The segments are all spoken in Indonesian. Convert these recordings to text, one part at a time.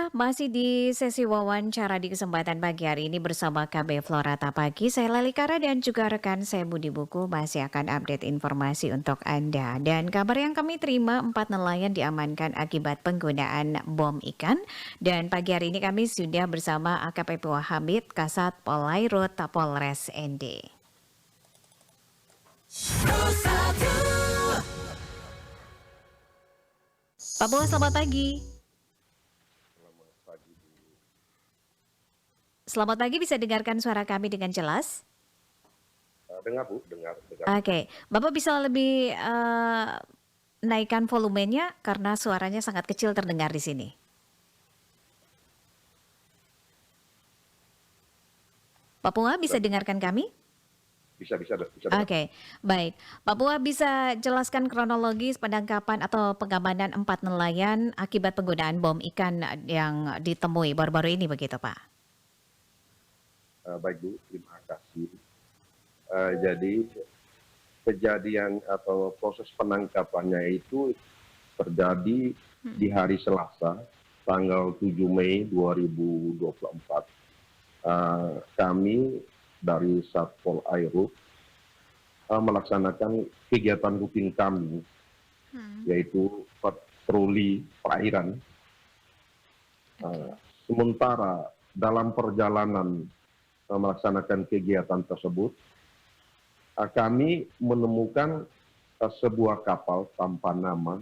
Ya, masih di sesi wawancara di kesempatan pagi hari ini bersama KB Florata Pagi. Saya Lali Kara dan juga rekan saya Budi Buku masih akan update informasi untuk Anda. Dan kabar yang kami terima, 4 nelayan diamankan akibat penggunaan bom ikan. Dan pagi hari ini kami sudah bersama AKP Wahabit Kasat Polairut Polres ND. Pak Bowo, selamat pagi. Selamat pagi, bisa dengarkan suara kami dengan jelas? Dengar Bu, dengar. Oke, Bapak bisa lebih naikkan volumenya karena suaranya sangat kecil terdengar di sini. Pak Pua bisa dengarkan kami? Bisa dengar. Oke, baik. Pak Pua bisa jelaskan kronologis penangkapan atau pengamanan 4 nelayan akibat penggunaan bom ikan yang ditemui baru-baru ini begitu Pak? Baik Bu, terima kasih. Jadi kejadian atau proses penangkapannya itu terjadi di hari Selasa, tanggal 7 Mei 2024. Kami dari Satpol Airut melaksanakan kegiatan rutin kami, yaitu patroli perairan. Sementara dalam perjalanan melaksanakan kegiatan tersebut, kami menemukan sebuah kapal tanpa nama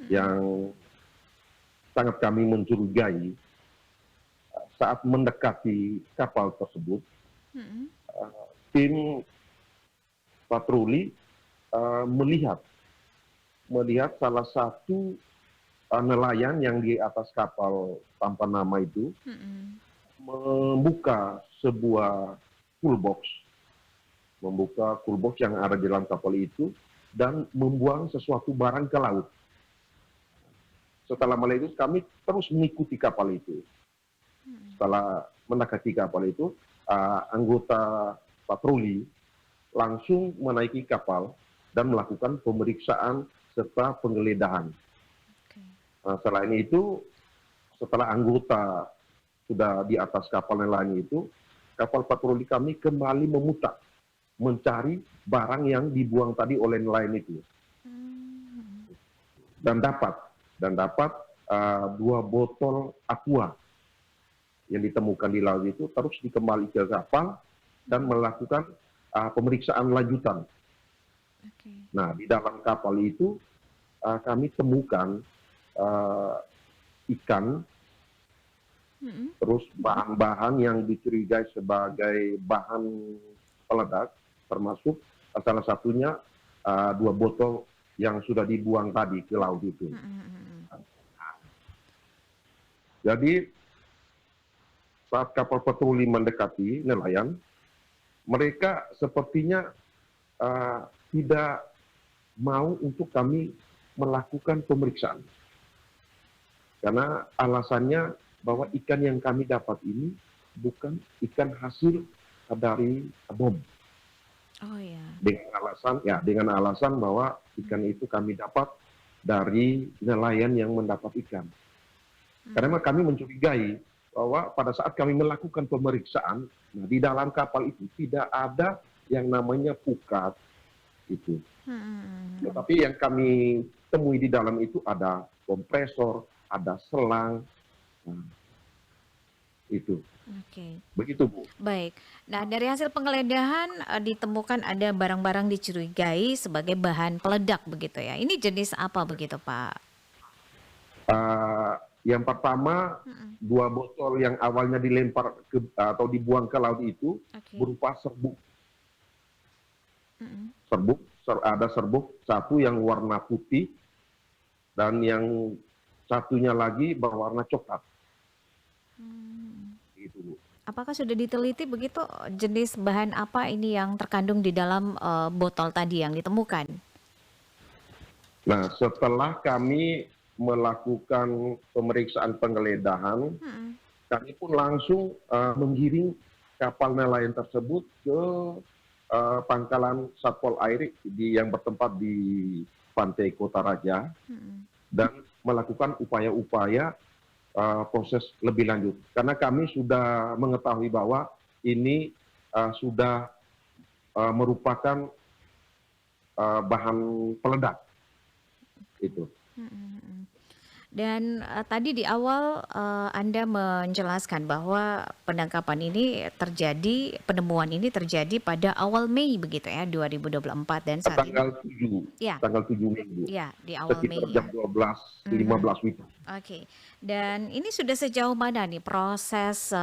yang sangat kami mencurigai. Saat mendekati kapal tersebut, tim patroli melihat salah satu nelayan yang di atas kapal tanpa nama itu membuka sebuah toolbox yang ada di dalam kapal itu dan membuang sesuatu barang ke laut. Setelah melihat itu, kami terus mengikuti kapal itu. Setelah mendekati kapal itu, anggota patroli langsung menaiki kapal dan melakukan pemeriksaan serta penggeledahan. Selain itu, setelah anggota sudah di atas kapal nelayan itu, kapal patroli kami kembali memutar mencari barang yang dibuang tadi oleh nelayan itu, dan dapat 2 botol aqua yang ditemukan di laut itu terus dikembali ke kapal dan melakukan pemeriksaan lanjutan. Nah, di dalam kapal itu kami temukan ikan, terus bahan-bahan yang dicurigai sebagai bahan peledak, termasuk salah satunya 2 botol yang sudah dibuang tadi ke laut itu. Jadi saat kapal patroli mendekati nelayan, mereka sepertinya tidak mau untuk kami melakukan pemeriksaan. Karena alasannya bahwa ikan yang kami dapat ini bukan ikan hasil dari bom. Oh ya. Dengan alasan bahwa ikan itu kami dapat dari nelayan yang mendapat ikan. Karena kami mencurigai bahwa pada saat kami melakukan pemeriksaan, di dalam kapal itu tidak ada yang namanya pukat itu. Tetapi yang kami temui di dalam itu ada kompresor, ada selang, itu. Oke. Begitu Bu. Baik. Nah, dari hasil penggeledahan ditemukan ada barang-barang dicurigai sebagai bahan peledak begitu ya. Ini jenis apa begitu, Pak? Yang pertama, 2 botol yang awalnya dilempar atau dibuang ke laut itu berupa serbuk. Ada serbuk satu yang warna putih dan yang satunya lagi berwarna coklat. Gitu Bu. Apakah sudah diteliti begitu jenis bahan apa ini yang terkandung di dalam botol tadi yang ditemukan? Nah, setelah kami melakukan pemeriksaan penggeledahan, kami pun langsung menggiring kapal nelayan tersebut ke pangkalan Satpol Air yang bertempat di Pantai Kota Raja, dan melakukan upaya-upaya proses lebih lanjut. Karena kami sudah mengetahui bahwa ini sudah merupakan bahan peledak itu. Dan tadi di awal Anda menjelaskan bahwa penemuan ini terjadi pada awal Mei begitu ya, 2024 dan saat ini Tanggal 7, ya, tanggal 7 Mei, ya di awal sekitar Mei jam ya. 12.15 WIB. Oke. Dan ini sudah sejauh mana nih proses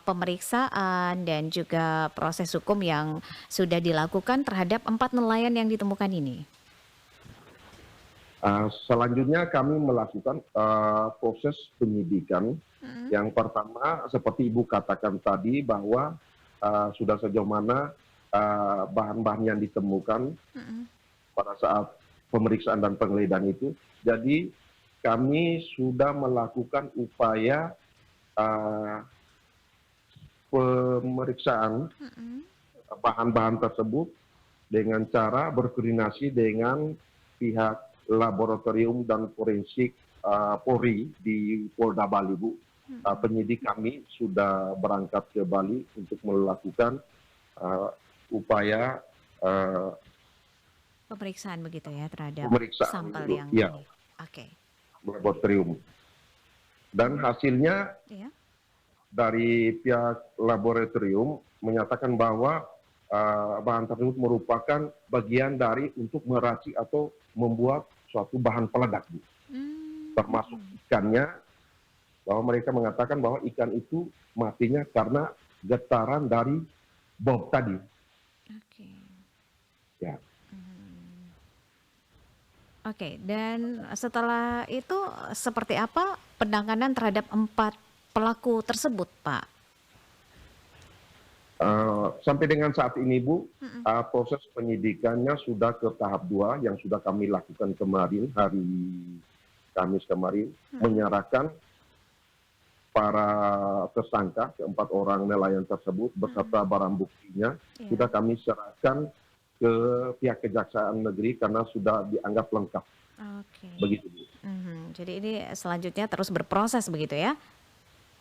pemeriksaan dan juga proses hukum yang sudah dilakukan terhadap 4 nelayan yang ditemukan ini? Selanjutnya kami melakukan proses penyidikan. Mm, Yang pertama, seperti Ibu katakan tadi, bahwa sudah sejauh mana bahan-bahan yang ditemukan mm, pada saat pemeriksaan dan penggeledahan itu. Jadi kami sudah melakukan upaya pemeriksaan mm, bahan-bahan tersebut dengan cara berkoordinasi dengan pihak laboratorium dan forensik Polri di Polda Bali, Bu. Penyidik kami sudah berangkat ke Bali untuk melakukan upaya Pemeriksaan begitu ya terhadap pemeriksaan sampel dulu, yang ya, ini. Oke. laboratorium. Dan hasilnya Ya. dari pihak laboratorium menyatakan bahwa bahan tersebut merupakan bagian dari untuk meracik atau membuat suatu bahan peledak, Bu. Hmm, Termasuk ikannya, bahwa mereka mengatakan bahwa ikan itu matinya karena getaran dari bom tadi. Oke. Ya. Oke, dan setelah itu seperti apa penanganan terhadap 4 pelaku tersebut, Pak? Sampai dengan saat ini, Bu, Mm-mm. proses penyidikannya sudah ke tahap 2 yang sudah kami lakukan kemarin, hari Kamis kemarin, menyerahkan para tersangka, keempat orang nelayan tersebut beserta barang buktinya Iya. sudah kami serahkan ke pihak Kejaksaan Negeri karena sudah dianggap lengkap. Oke. Begitu, Bu. Jadi ini selanjutnya terus berproses begitu ya?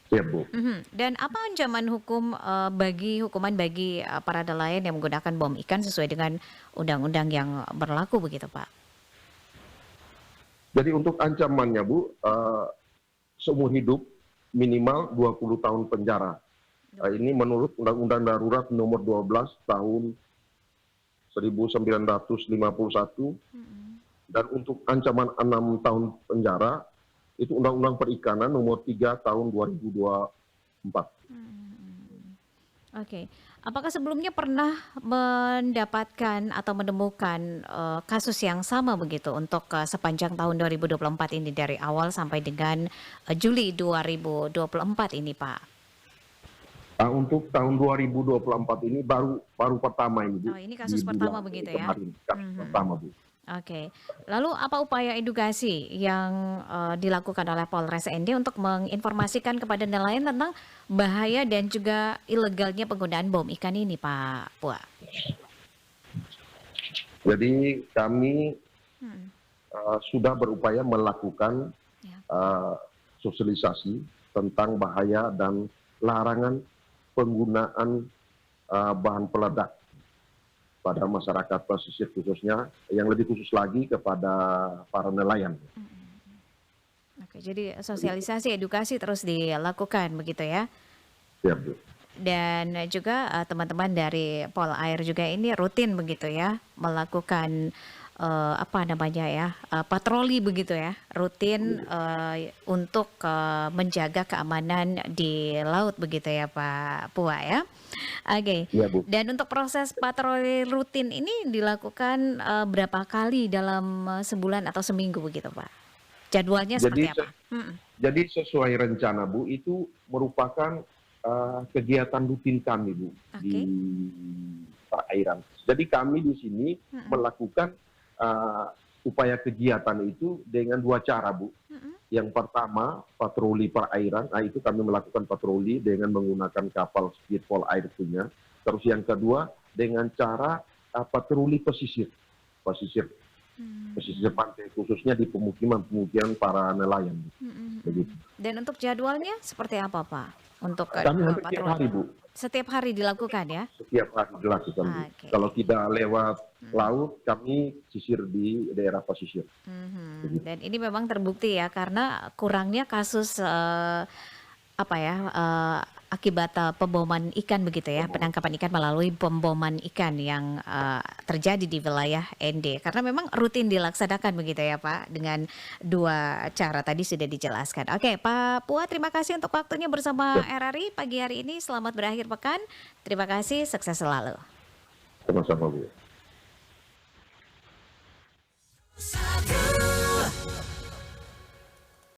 Siap, Bu. Dan apa ancaman hukuman bagi para nelayan yang menggunakan bom ikan sesuai dengan undang-undang yang berlaku begitu, Pak? Jadi untuk ancamannya, Bu, seumur hidup minimal 20 tahun penjara. Ini menurut Undang-Undang Darurat Nomor 12 Tahun 1951, dan untuk ancaman 6 tahun penjara itu Undang-Undang Perikanan Nomor 3 Tahun 2024. Oke. Apakah sebelumnya pernah mendapatkan atau menemukan kasus yang sama begitu untuk sepanjang tahun 2024 ini dari awal sampai dengan Juli 2024 ini, Pak? Untuk tahun 2024 ini baru pertama ini, Bu, Oh, ini di kasus pertama bulan Mei begitu ya? kemarin, kasus pertama, Bu. Oke. Lalu apa upaya edukasi yang dilakukan oleh Polres ND untuk menginformasikan kepada nelayan tentang bahaya dan juga ilegalnya penggunaan bom ikan ini, Pak Pua? Jadi kami Hmm, sudah berupaya melakukan ya. sosialisasi tentang bahaya dan larangan penggunaan bahan peledak pada masyarakat pesisir, khususnya yang lebih khusus lagi kepada para nelayan. Oke, jadi sosialisasi edukasi terus dilakukan begitu ya? Ya, Bu. Dan juga teman-teman dari Polair juga ini rutin begitu ya melakukan apa namanya ya patroli begitu ya rutin untuk menjaga keamanan di laut begitu ya Pak Pua ya. Oke. Ya, Bu. Dan untuk proses patroli rutin ini dilakukan berapa kali dalam sebulan atau seminggu begitu Pak? Jadwalnya seperti Jadi apa? Mm-mm. jadi sesuai rencana, Bu, itu merupakan kegiatan rutin kami, Bu, di Oke. perairan. Jadi kami di sini Mm-mm. melakukan upaya kegiatan itu dengan dua cara, Bu. Mm-mm. Yang pertama, patroli perairan. Itu kami melakukan patroli dengan menggunakan kapal speed Polair punya. Terus yang kedua, dengan cara patroli pesisir. pesisir pantai, khususnya di pemukiman-pemukiman para nelayan. Begitu. Dan untuk jadwalnya seperti apa, Pak? Untuk Kami hampir tiap patroli? hari, Bu. Setiap hari dilakukan ya? Setiap hari dilakukan, Bu. Oke. Kalau tidak lewat laut, kami sisir di daerah pesisir. Begitu. Dan ini memang terbukti ya karena kurangnya kasus apa ya akibat pemboman ikan begitu ya, penangkapan ikan melalui pemboman ikan yang terjadi di wilayah ND karena memang rutin dilaksanakan begitu ya Pak dengan dua cara tadi sudah dijelaskan. Oke Pak Pua, terima kasih untuk waktunya bersama RRI pagi hari ini. Selamat berakhir pekan. Terima kasih, sukses selalu. Sama-sama, Bu.